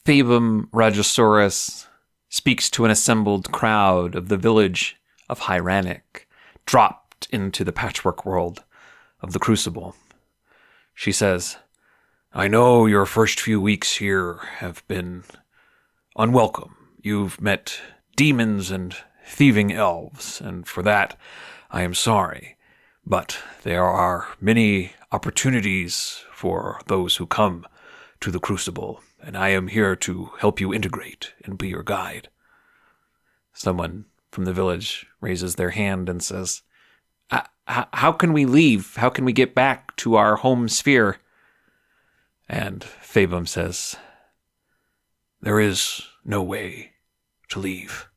Phabum Rajasaurus speaks to an assembled crowd of the village of Half Rannoc, dropped into the patchwork world of the Crucible. She says, "I know your first few weeks here have been unwelcome. You've met demons and thieving elves, and for that I am sorry. But there are many opportunities for those who come to the Crucible, and I am here to help you integrate and be your guide." Someone from the village raises their hand and says, How can we leave? How can we get back to our home sphere?" And Phabum says, "There is no way to leave."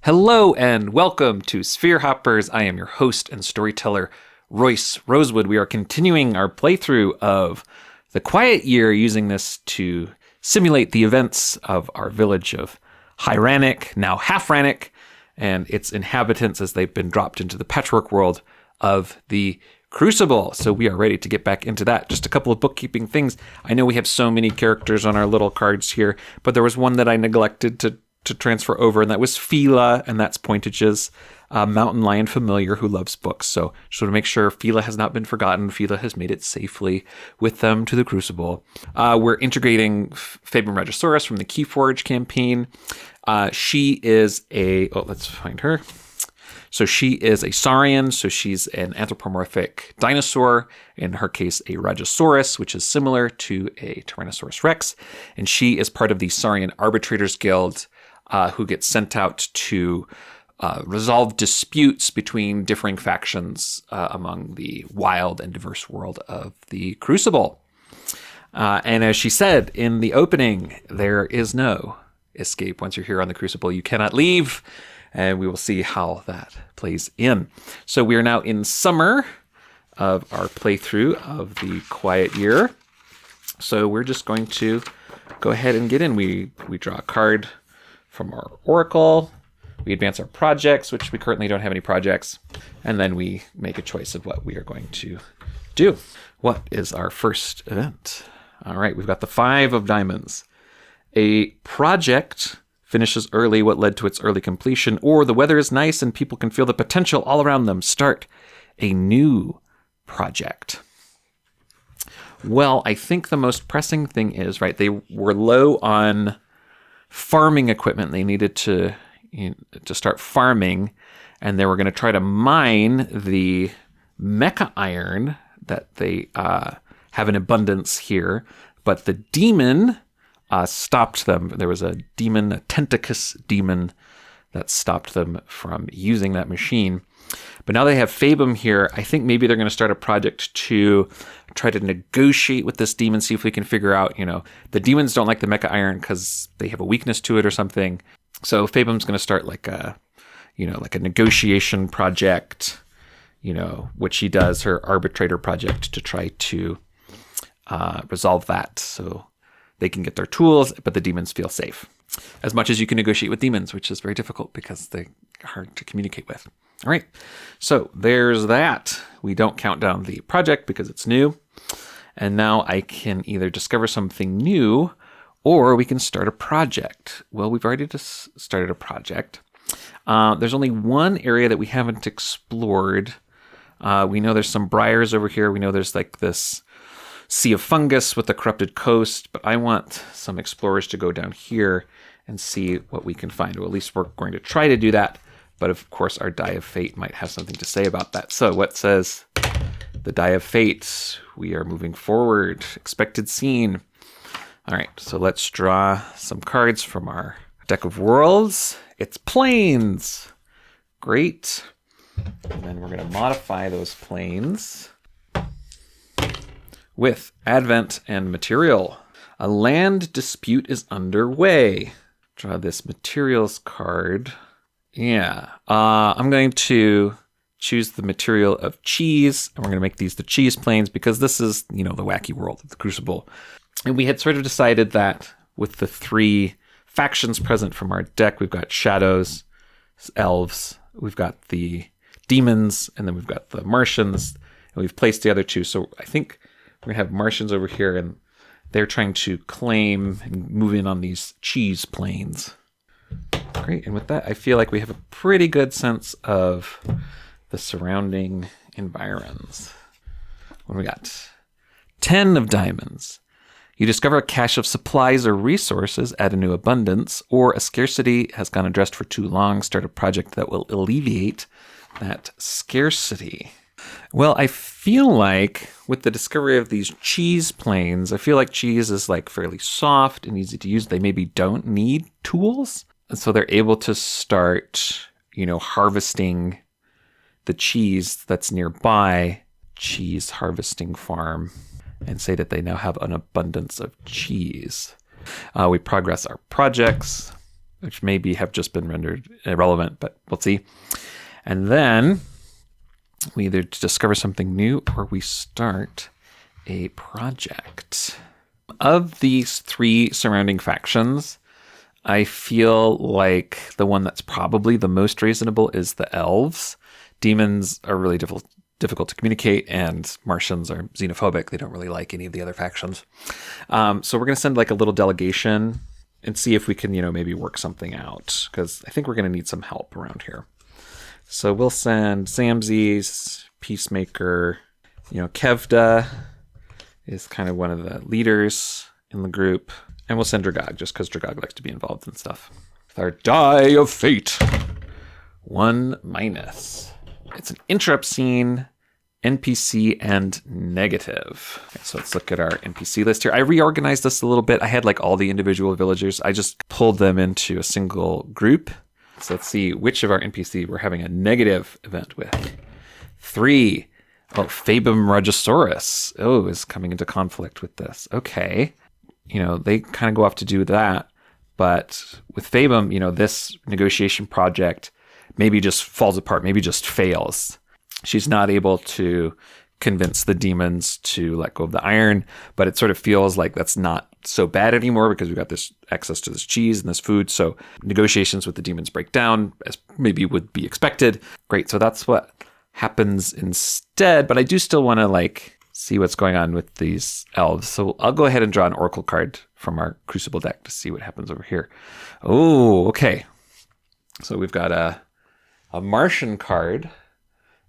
Hello and welcome to Sphere Hoppers. I am your host and storyteller, Royce Rosewood. We are continuing our playthrough of The Quiet Year, using this to simulate the events of our village of Half Rannoc, now Half Rannoc, and its inhabitants as they've been dropped into the patchwork world of the Crucible. So we are ready to get back into that. Just a couple of bookkeeping things. I know we have so many characters on our little cards here, but there was one that I neglected to transfer over, and that was Fila, and that's Pointage's mountain lion familiar who loves books. So just want to make sure Fila has not been forgotten. Fila has made it safely with them to the Crucible. We're integrating Phabum Rajasaurus from the Keyforge campaign. She is let's find her. So she is a saurian, so she's an anthropomorphic dinosaur, in her case a Rajasaurus, which is similar to a Tyrannosaurus Rex, and she is part of the Saurian Arbitrators Guild, who gets sent out to resolve disputes between differing factions among the wild and diverse world of the Crucible. And as she said in the opening, there is no escape. Once you're here on the Crucible, you cannot leave, and we will see how that plays in. So we are now in summer of our playthrough of The Quiet Year. So we're just going to go ahead and get in. We draw a card from our oracle, we advance our projects, which we currently don't have any projects, and then we make a choice of what we are going to do. What is our first event? All right, we've got the 5 of diamonds. A project finishes early what led to its early completion, or the weather is nice and people can feel the potential all around them. Start a new project. Well, I think the most pressing thing is, they were low on farming equipment. They needed to start farming, and they were going to try to mine the mecha iron that they have in abundance here, but the demon stopped them. There was a demon, a Tentacus demon, that stopped them from using that machine. But now they have Phabum here. I think maybe they're going to start a project to try to negotiate with this demon, see if we can figure out, the demons don't like the mecha iron because they have a weakness to it or something. So Phabum's going to start like a negotiation project, which she does, her arbitrator project, to try to resolve that so they can get their tools, but the demons feel safe. As much as you can negotiate with demons, which is very difficult because they're hard to communicate with. All right, so there's that. We don't count down the project because it's new. And now I can either discover something new or we can start a project. Well, we've already just started a project. There's only one area that we haven't explored. We know there's some briars over here. We know there's like this sea of fungus with the corrupted coast, but I want some explorers to go down here and see what we can find. Or at least we're going to try to do that. But of course, our Die of Fate might have something to say about that. So what says the Die of Fate? We are moving forward. Expected scene. All right, so let's draw some cards from our deck of worlds. It's planes. Great. And then we're going to modify those planes with Advent and Material. A land dispute is underway. Draw this materials card. Yeah, I'm going to choose the material of cheese, and we're going to make these the cheese planes because this is, the wacky world of the Crucible. And we had sort of decided that with the 3 factions present from our deck, we've got shadows, elves, we've got the demons, and then we've got the Martians, and we've placed the other 2. So I think we're going to have Martians over here, and they're trying to claim and move in on these cheese planes. Great, and with that, I feel like we have a pretty good sense of the surrounding environs. What do we got? 10 of diamonds. You discover a cache of supplies or resources, add a new abundance, or a scarcity has gone addressed for too long, start a project that will alleviate that scarcity. Well, I feel like with the discovery of these cheese planes, I feel like cheese is like fairly soft and easy to use. They maybe don't need tools. And so they're able to start, harvesting the cheese that's nearby, cheese harvesting farm, and say that they now have an abundance of cheese. We progress our projects, which maybe have just been rendered irrelevant, but we'll see. And then we either discover something new or we start a project. Of these 3 surrounding factions, I feel like the one that's probably the most reasonable is the elves. Demons are really difficult to communicate, and Martians are xenophobic. They don't really like any of the other factions. So we're going to send like a little delegation and see if we can, maybe work something out, because I think we're going to need some help around here. So we'll send Zamzis, Peacemaker, Kevda is kind of one of the leaders in the group. And we'll send Dragog, just because Dragog likes to be involved in stuff. With our Die of Fate. 1-. It's an interrupt scene, NPC, and negative. Okay, so let's look at our NPC list here. I reorganized this a little bit. I had like all the individual villagers. I just pulled them into a single group. So let's see which of our NPC we're having a negative event with. 3. Oh, Fabum Regisaurus. Oh, is coming into conflict with this. Okay. They kind of go off to do that. But with Fabum, this negotiation project maybe just falls apart, maybe just fails. She's not able to convince the demons to let go of the iron, but it sort of feels like that's not so bad anymore because we've got this access to this cheese and this food. So negotiations with the demons break down, as maybe would be expected. Great, so that's what happens instead, but I do still want to see what's going on with these elves. So I'll go ahead and draw an Oracle card from our Crucible deck to see what happens over here. Oh, okay. So we've got a Martian card,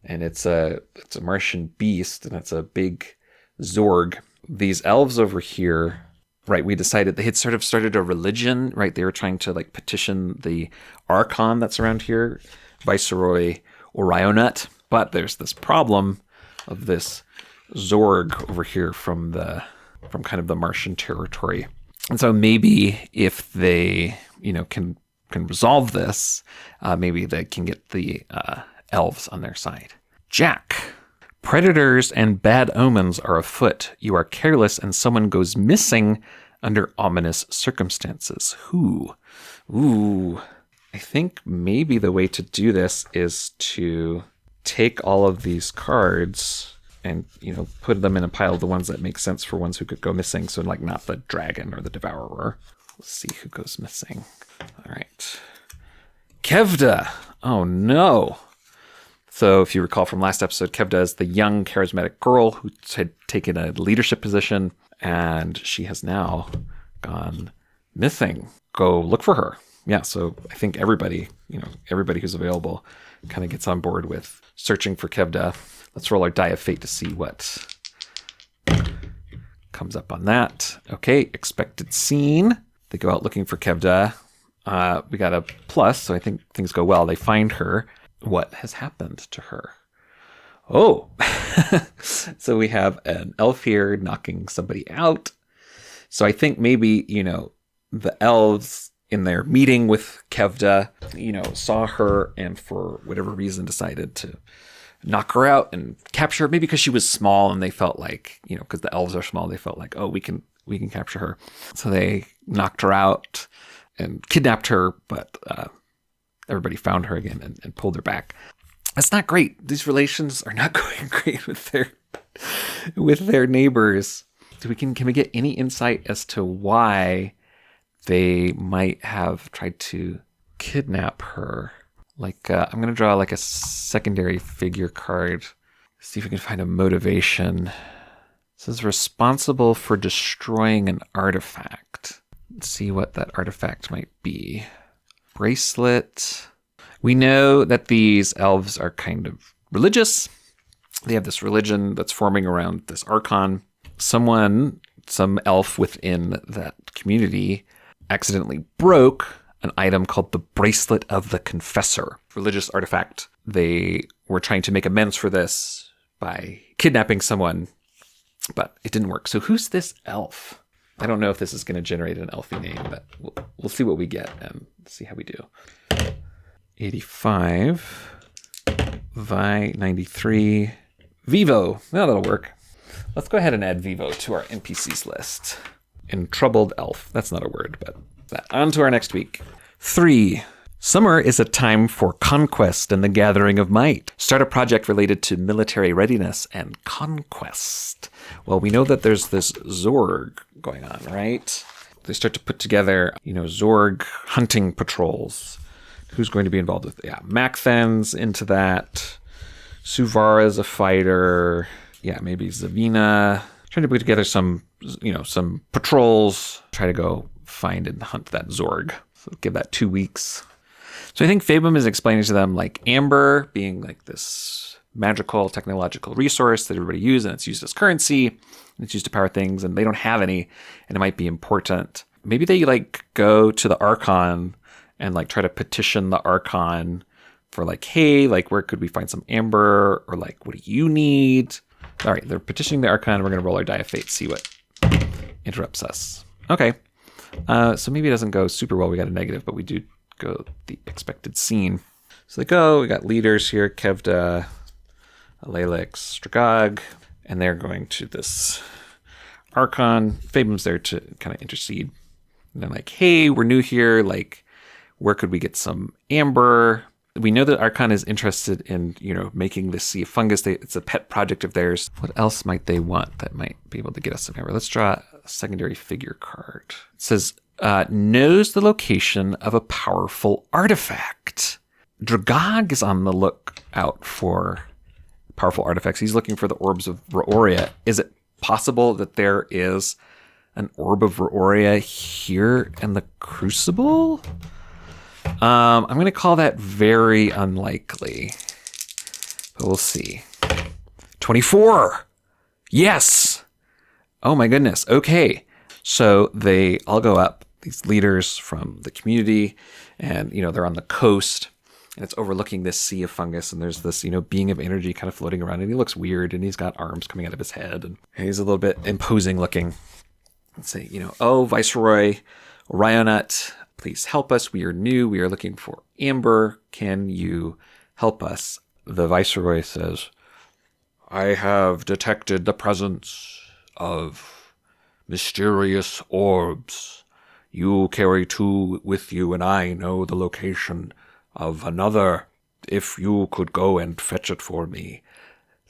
and it's a Martian beast, and it's a big Zorg. These elves over here, right, we decided they had sort of started a religion, right? They were trying to petition the Archon that's around here, Viceroy Orionut. But there's this problem of this Zorg over here from kind of the Martian territory. And so maybe if they, can resolve this, maybe they can get the elves on their side. Jack. Predators and bad omens are afoot. You are careless and someone goes missing under ominous circumstances. Who? Ooh. I think maybe the way to do this is to take all of these cards and, put them in a pile of the ones that make sense for ones who could go missing. So not the dragon or the devourer. Let's see who goes missing. All right. Kevda. Oh no. So if you recall from last episode, Kevda is the young charismatic girl who had taken a leadership position, and she has now gone missing. Go look for her. Yeah, so I think everybody who's available kind of gets on board with searching for Kevda. Let's roll our Die of Fate to see what comes up on that. Okay, expected scene. They go out looking for Kevda. We got a plus, so I think things go well. They find her. What has happened to her? Oh, so we have an elf here knocking somebody out. So I think maybe, the elves in their meeting with Kevda, saw her and for whatever reason decided to knock her out and capture her. Maybe because she was small and they felt like, because the elves are small, they felt like, oh, we can capture her. So they knocked her out and kidnapped her, but everybody found her again and pulled her back. That's not great. These relations are not going great with their neighbors. Can we get any insight as to why they might have tried to kidnap her? Like, I'm going to draw like a secondary figure card. See if we can find a motivation. It says responsible for destroying an artifact. Let's see what that artifact might be. Bracelet. We know that these elves are kind of religious. They have this religion that's forming around this archon. Some elf within that community accidentally broke an item called the Bracelet of the Confessor, religious artifact. They were trying to make amends for this by kidnapping someone, but it didn't work. So who's this elf? I don't know if this is going to generate an elfy name, but we'll see what we get and see how we do. 85, Vi 93, Vivo. No, that'll work. Let's go ahead and add Vivo to our NPCs list. Entroubled elf. That's not a word, but on to our next week. 3. Summer is a time for conquest and the gathering of might. Start a project related to military readiness and conquest. Well, we know that there's this Zorg going on, right? They start to put together, Zorg hunting patrols. Who's going to be involved with it? Yeah, Macthen's into that. Suvara's a fighter. Yeah, maybe Zavina. Trying to put together some patrols. Try to go find and hunt that Zorg. So give that 2 weeks. So I think Fabum is explaining to them like amber being like this magical technological resource that everybody uses, and it's used as currency, and it's used to power things, and they don't have any, and it might be important. Maybe they like go to the Archon and like try to petition the Archon for like, hey, like where could we find some amber, or like what do you need? All right, they're petitioning the Archon. We're going to roll our die of fate, see what interrupts us. Okay, so maybe it doesn't go super well. We got a negative, but we do go the expected scene. So they go. We got leaders here: Kevda, Lalix, Stragog, and they're going to this Archon. Fabum's there to kind of intercede. And they're like, hey, we're new here. Like, where could we get some amber? We know that Archon is interested in, making this sea of fungus. It's a pet project of theirs. What else might they want that might be able to get us some amber? Let's draw a secondary figure card. It says, knows the location of a powerful artifact. Dragog is on the lookout for powerful artifacts. He's looking for the orbs of Raoria. Is it possible that there is an orb of Raoria here in the Crucible? I'm going to call that very unlikely, but we'll see. 24. Yes. Oh my goodness. Okay. So they all go up, these leaders from the community, and, they're on the coast, and it's overlooking this sea of fungus, and there's this, being of energy kind of floating around, and he looks weird, and he's got arms coming out of his head, and he's a little bit imposing looking. Let's say, oh, Viceroy Rionut, please help us. We are new. We are looking for amber. Can you help us? The Viceroy says, I have detected the presence of mysterious orbs. You carry 2 with you, and I know the location of another. If you could go and fetch it for me,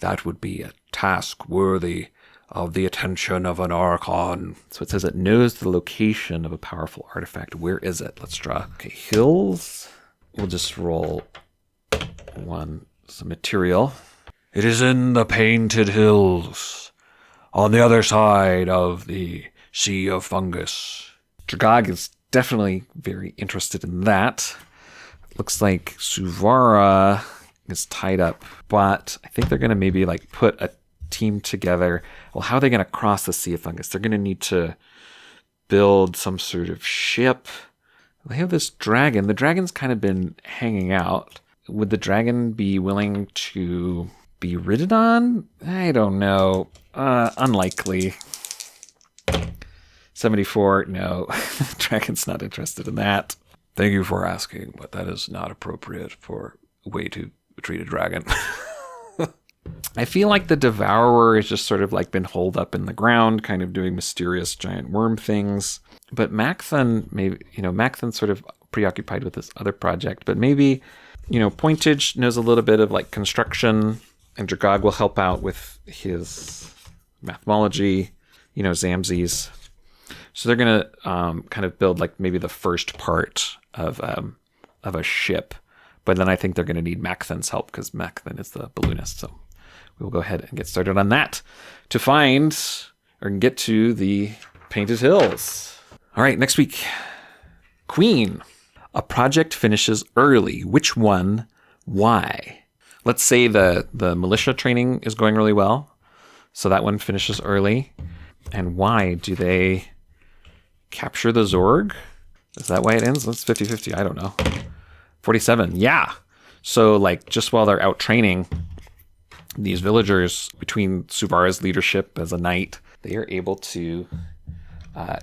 that would be a task worthy of the attention of an Archon. So it says it knows the location of a powerful artifact. Where is it? Let's draw. Okay, hills. We'll just roll some material. It is in the Painted Hills, on the other side of the Sea of Fungus. Dragog is definitely very interested in that. Looks like Suvara is tied up, but I think they're going to maybe like put a team together. Well, how are they going to cross the Sea of Fungus? They're going to need to build some sort of ship. They have this dragon. The dragon's kind of been hanging out. Would the dragon be willing to be ridden on? I don't know. Unlikely. 74, no. Dragon's not interested in that. Thank you for asking, but that is not appropriate for a way to treat a dragon. I feel like the Devourer has just sort of like been holed up in the ground, kind of doing mysterious giant worm things. But Macthen, maybe, Macthen's sort of preoccupied with this other project, but maybe Pointage knows a little bit of like construction, and Dragog will help out with his mathemology, Zamzes. So they're going to kind of build like maybe the first part of a ship. But then I think they're going to need Macthan's help because Macthan is the balloonist. So we will go ahead and get started on that to find or get to the Painted Hills. All right, next week. Queen. A project finishes early. Which one? Why? Let's say the militia training is going really well. So that one finishes early. And why? Do they capture the Zorg? Is that why it ends? That's 50-50. I don't know. 47. Yeah. So like just while they're out training, these villagers, between Suvara's leadership as a knight, they are able to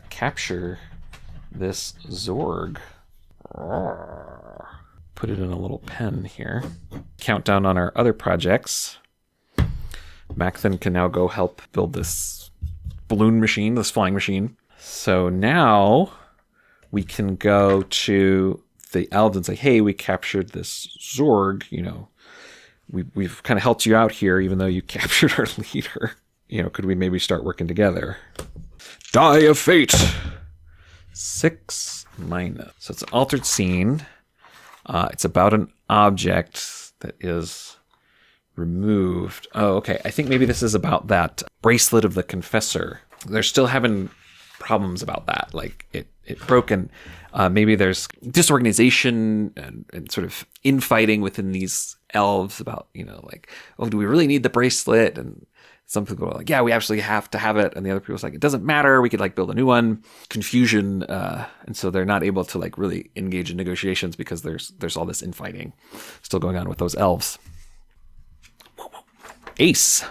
capture this Zorg. Put it in a little pen here. Countdown on our other projects. Macthan can now go help build this balloon machine, this flying machine. So now we can go to the elves and say, hey, we captured this Zorg, we've kind of helped you out here, even though you captured our leader. Could we maybe start working together? Die of fate. 6 minus. So it's an altered scene. It's about an object that is removed. Oh, okay. I think maybe this is about that bracelet of the confessor. They're still having problems about that. Like it broke, and maybe there's disorganization and sort of infighting within these elves about, do we really need the bracelet? And some people are like, yeah, we absolutely have to have it. And the other people's like, it doesn't matter. We could like build a new one. Confusion. And so they're not able to like really engage in negotiations because there's all this infighting still going on with those elves. Ace.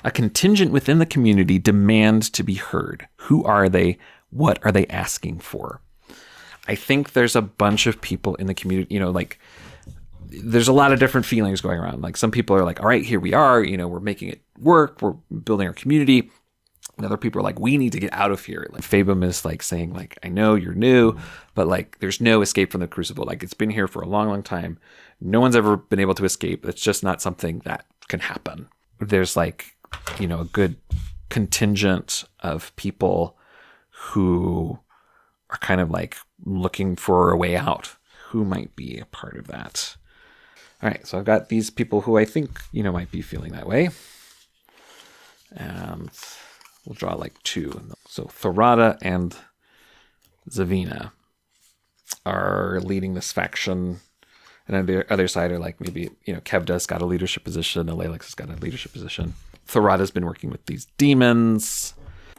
A contingent within the community demand to be heard. Who are they? What are they asking for? I think there's a bunch of people in the community, there's a lot of different feelings going around. Like some people are like, all right, here we are, we're making it work. We're building our community. And other people are like, we need to get out of here. Like Fabum is like saying like, I know you're new, but like there's no escape from the Crucible. Like it's been here for a long, long time. No one's ever been able to escape. It's just not something that can happen. There's like, a good contingent of people who are kind of like looking for a way out. Who might be a part of that? All right, so I've got these people who I think, might be feeling that way. And we'll draw like 2. So Thorada and Zavina are leading this faction. And on the other side are like maybe, Kevda's got a leadership position, Alalex has got a leadership position. Thorada's been working with these demons.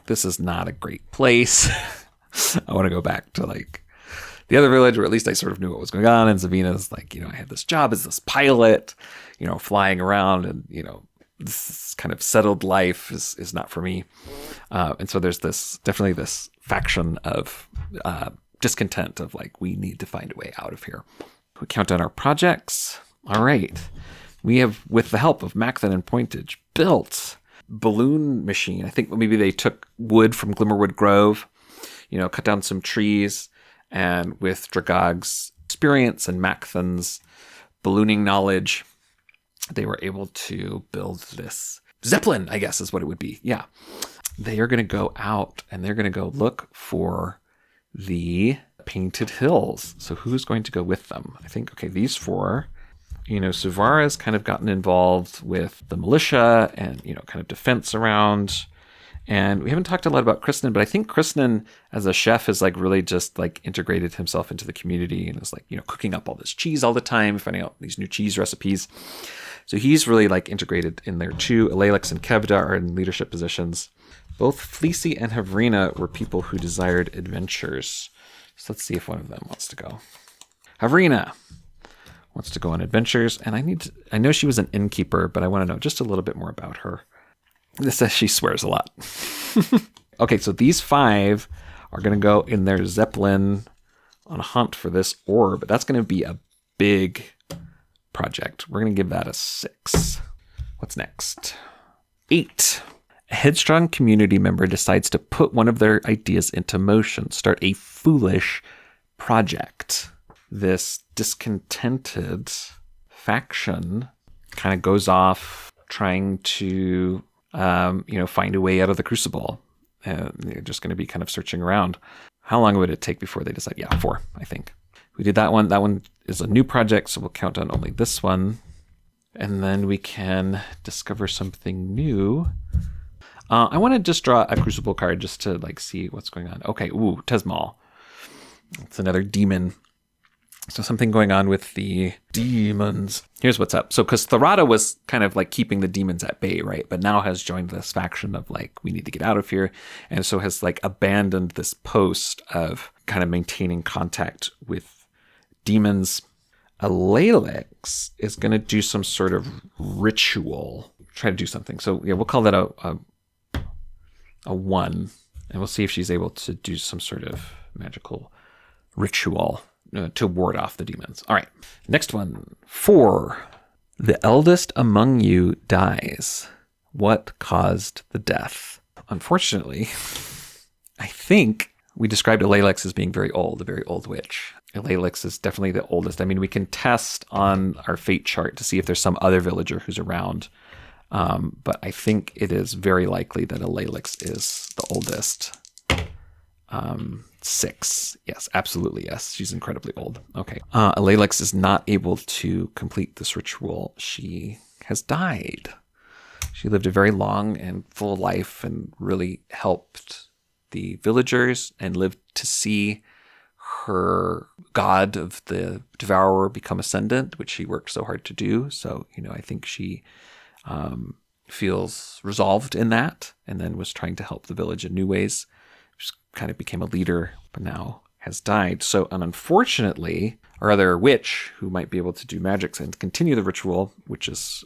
This is not a great place. I want to go back to like the other village, or at least I sort of knew what was going on. And Zavina's like, I had this job as this pilot, flying around, and, this kind of settled life is not for me. And so there's definitely this faction of discontent of like, we need to find a way out of here. We count down our projects. All right. We have, with the help of Macthan and Pointage, built balloon machine. I think maybe they took wood from Glimmerwood Grove, cut down some trees, and with Dragog's experience and Macthan's ballooning knowledge, they were able to build this Zeppelin, I guess is what it would be. Yeah. They are going to go out and they're going to go look for the Painted Hills. So who's going to go with them? I think, okay, these 4. Suvara's kind of gotten involved with the militia and, kind of defense around. And we haven't talked a lot about Kristen, but I think Kristen as a chef has like really just like integrated himself into the community and is like, cooking up all this cheese all the time, finding out these new cheese recipes. So he's really like integrated in there too. Alalex and Kevda are in leadership positions. Both Fleecy and Havrina were people who desired adventures. So let's see if one of them wants to go. Havrina wants to go on adventures, and I know she was an innkeeper, but I want to know just a little bit more about her. This says she swears a lot. Okay, so these 5 are going to go in their Zeppelin on a hunt for this orb. That's going to be a big project. We're going to give that a 6. What's next? 8. A headstrong community member decides to put one of their ideas into motion, start a foolish project. this discontented faction kind of goes off trying to, find a way out of the Crucible. They're just going to be kind of searching around. How long would it take before they decide? Yeah, 4, I think. We did that one. That one is a new project, so we'll count on only this one. And then we can discover something new. I want to just draw a Crucible card just to see what's going on. Okay, ooh, Tesmal. It's another demon. So something going on with the demons. Here's what's up. So because Tharada was kind of keeping the demons at bay, right? But now has joined this faction of we need to get out of here. And so has abandoned this post of kind of maintaining contact with demons. Aleilix is going to do some sort of ritual. Try to do something. So yeah, we'll call that a 1. And we'll see if she's able to do some sort of magical ritual to ward off the demons. All right. Next one. 4. The eldest among you dies. What caused the death? Unfortunately, I think we described Aleilix as being very old, a very old witch. Aleilix is definitely the oldest. I mean, we can test on our fate chart to see if there's some other villager who's around. But I think it is very likely that Aleilix is the oldest. 6. Yes, absolutely yes. She's incredibly old. Okay. Aleilix is not able to complete this ritual. She has died. She lived a very long and full life and really helped the villagers and lived to see her god of the devourer become ascendant, which she worked so hard to do. So, I think she feels resolved in that, and then was trying to help the village in new ways. She kind of became a leader, but now has died. So, and unfortunately, our other witch, who might be able to do magics and continue the ritual, which is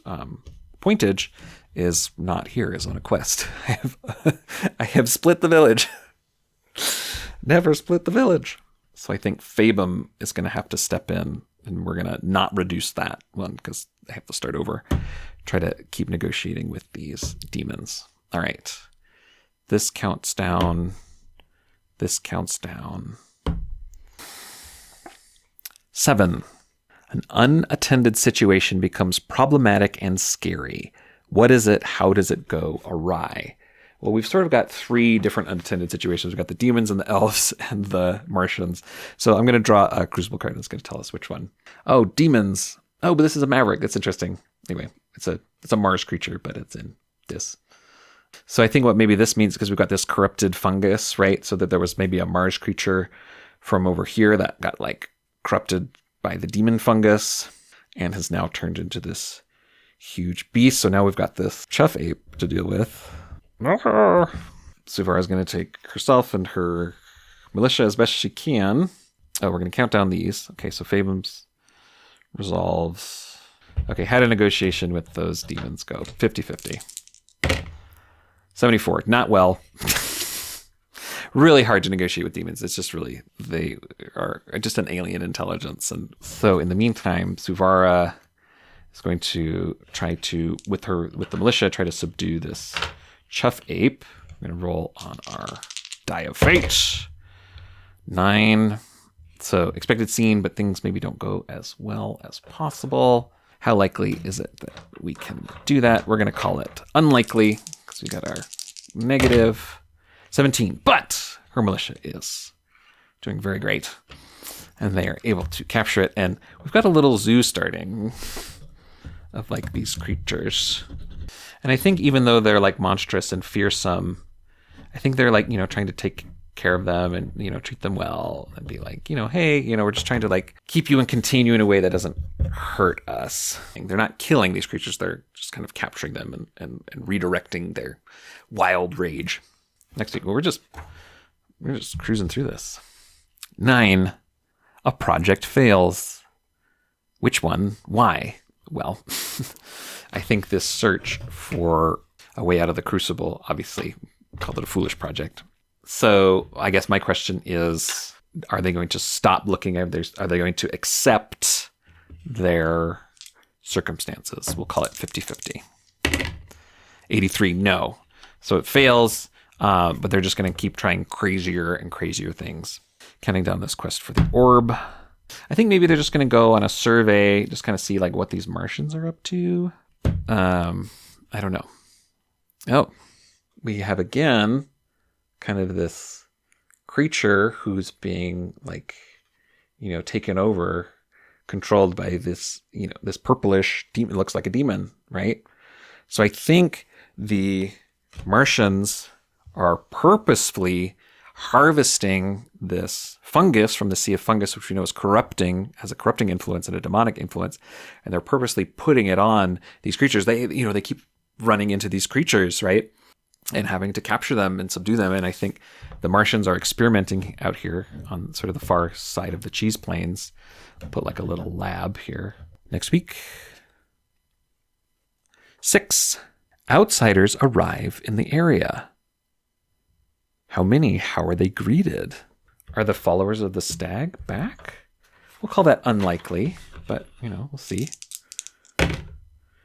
Pointage, is not here, is on a quest. I have split the village. Never split the village. So I think Fabum is going to have to step in, and we're going to not reduce that one because I have to start over. Try to keep negotiating with these demons. All right. This counts down. This counts down. 7. An unattended situation becomes problematic and scary. What is it? How does it go awry? Well, we've sort of got 3 different unattended situations. We've got the demons and the elves and the Martians. So I'm going to draw a Crucible card that's going to tell us which one. Oh, demons. Oh, but this is a maverick. That's interesting. Anyway, it's a Mars creature, but it's in this. So I think what maybe this means, because we've got this corrupted fungus, right? So that there was maybe a Mars creature from over here that got corrupted by the demon fungus and has now turned into this huge beast. So now we've got this chuff ape to deal with. Suvara is going to take herself and her militia as best she can. Oh, we're going to count down these. Okay, so Fabum's resolves. Okay, had a negotiation with those demons go. 50-50. 74. Not well. Really hard to negotiate with demons. It's just really, they are just an alien intelligence. And so in the meantime, Suvara is going to try to, with the militia, try to subdue this chuff ape. I'm going to roll on our die of fate. 9. So expected scene, but things maybe don't go as well as possible. How likely is it that we can do that? We're going to call it unlikely because we got our negative 17. But her militia is doing very great. And they are able to capture it. And we've got a little zoo starting of these creatures. And I think even though they're monstrous and fearsome, I think they're trying to take care of them and, treat them well and be hey, we're just trying to keep you and contain you in a way that doesn't hurt us. They're not killing these creatures. They're just kind of capturing them and redirecting their wild rage. Next week, we're just cruising through this. 9, a project fails. Which one? Why? Well, I think this search for a way out of the Crucible, obviously called it a foolish project. So I guess my question is, are they going to stop looking at their, are they going to accept their circumstances? We'll call it 50-50. 83, no. So it fails, but they're just going to keep trying crazier and crazier things. Counting down this quest for the orb. I think maybe they're just going to go on a survey, just kind of see like what these Martians are up to. I don't know. Oh, we have again kind of this creature who's being like, taken over, controlled by this, this purplish demon. It looks like a demon, right? So I think the Martians are purposefully harvesting this fungus from the sea of fungus, which we know is corrupting, has a corrupting influence and a demonic influence, and they're purposely putting it on these creatures. They keep running into these creatures, right? And having to capture them and subdue them. And I think the Martians are experimenting out here on sort of the far side of the cheese plains. Put like a little lab here. Next week. 6. Outsiders arrive in the area. How many? How are they greeted? Are the followers of the stag back? We'll call that unlikely, but, we'll see.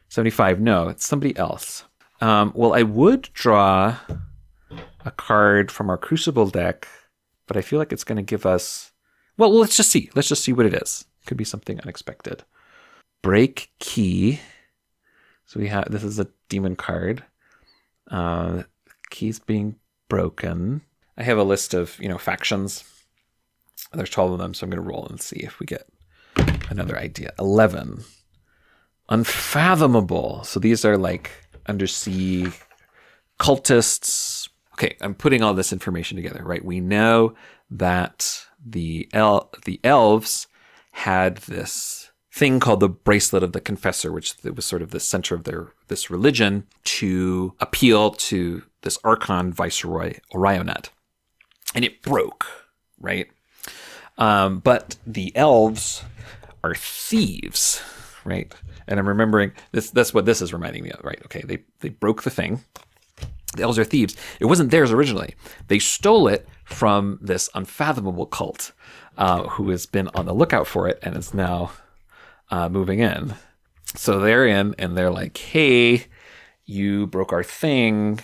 75. No, it's somebody else. Well, I would draw a card from our Crucible deck, but I feel like it's going to give us... Well, let's just see. Let's just see what it is. Could be something unexpected. Break key. So this is a demon card. Keys being broken. I have a list of, factions. There's 12 of them, so I'm going to roll and see if we get another idea. 11. Unfathomable. So these are like undersea cultists. Okay, I'm putting all this information together, right? We know that the elves had this thing called the Bracelet of the Confessor, which was sort of the center of this religion, to appeal to this Archon Viceroy Orionet. And it broke, right? But the elves are thieves, right? And I'm remembering this. That's what this is reminding me of, right? Okay, they broke the thing. The elves are thieves. It wasn't theirs originally. They stole it from this unfathomable cult, who has been on the lookout for it and is now moving in. So they're in, and they're like, "Hey, you broke our thing."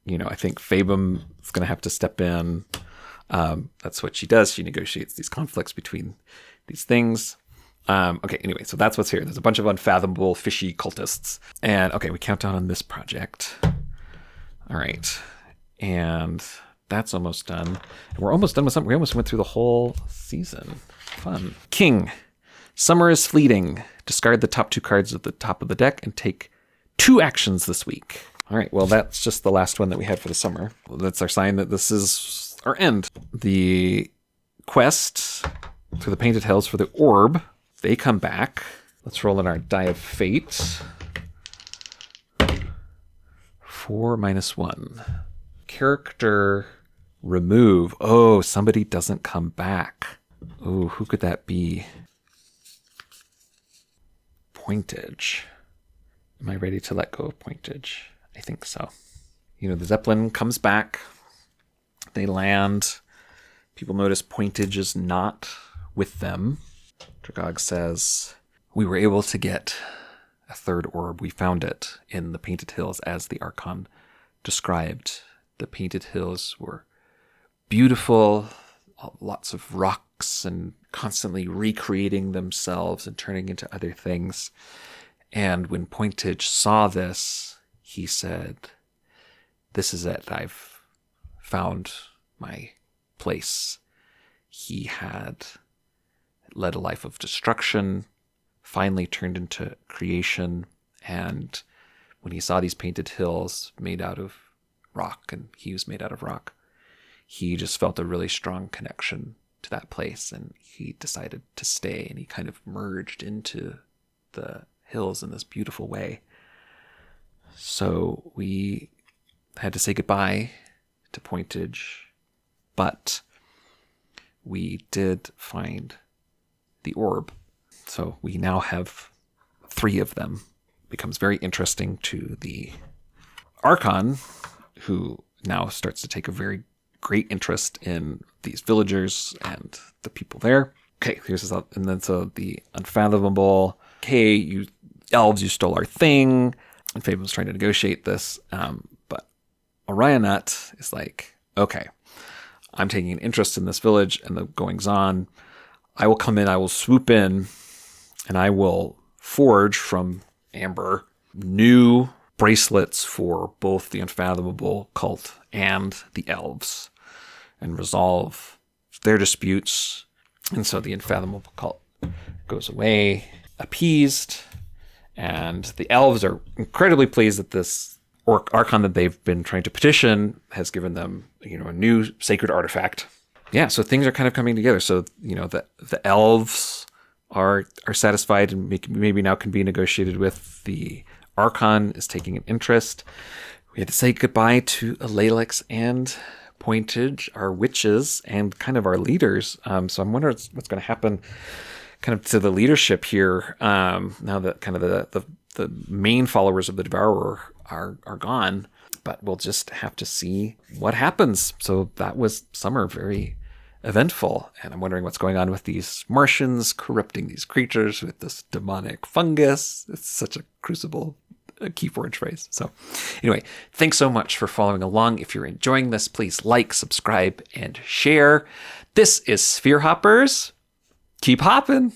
I think Fabum is going to have to step in. That's what she does. She negotiates these conflicts between these things. Okay, anyway, so that's what's here. There's a bunch of unfathomable, fishy cultists. And, okay, we count down on this project. All right. And that's almost done. And we're almost done with something. We almost went through the whole season. Fun. King. Summer is fleeting. Discard the top 2 cards at the top of the deck and take 2 actions this week. All right, well, that's just the last one that we had for the summer. That's our sign that this is our end. The quest through the Painted Hills for the orb. They come back. Let's roll in our Die of Fate. 4 - 1. Character remove. Oh, somebody doesn't come back. Oh, who could that be? Pointage. Am I ready to let go of Pointage? I think so. The Zeppelin comes back. They land. People notice Pointage is not with them. Dragog says, "We were able to get a 3rd orb. We found it in the Painted Hills as the Archon described. The Painted Hills were beautiful, lots of rocks and constantly recreating themselves and turning into other things. And when Pointage saw this, he said, 'This is it. I've found my place.' He had led a life of destruction, finally turned into creation, and when he saw these painted hills made out of rock, and he was made out of rock, he just felt a really strong connection to that place, and he decided to stay, and he kind of merged into the hills in this beautiful way. So we had to say goodbye to Pointage, but we did find the orb. So we now have 3 of them. It becomes very interesting to the Archon, who now starts to take a very great interest in these villagers and the people there. Okay, here's this, and then so the unfathomable. Okay, you elves, you stole our thing. And Fabum's trying to negotiate this, but Orionet is like, okay, I'm taking an interest in this village and the goings on. I will come in, I will swoop in, and I will forge from amber new bracelets for both the Unfathomable cult and the elves and resolve their disputes. And so the Unfathomable cult goes away, appeased, and the elves are incredibly pleased that this archon that they've been trying to petition has given them, a new sacred artifact. Yeah, so things are kind of coming together. So, the elves are satisfied and maybe now can be negotiated with. The archon is taking an interest. We had to say goodbye to Alalix and Pointage, our witches, and kind of our leaders. So I'm wondering what's going to happen kind of to the leadership here now that kind of the main followers of the Devourer are gone. But we'll just have to see what happens. So that was summer, very eventful. And I'm wondering what's going on with these Martians corrupting these creatures with this demonic fungus. It's such a Crucible Keyforge phrase. So anyway, thanks so much for following along. If you're enjoying this, please like, subscribe, and share. This is Sphere Hoppers. Keep hopping.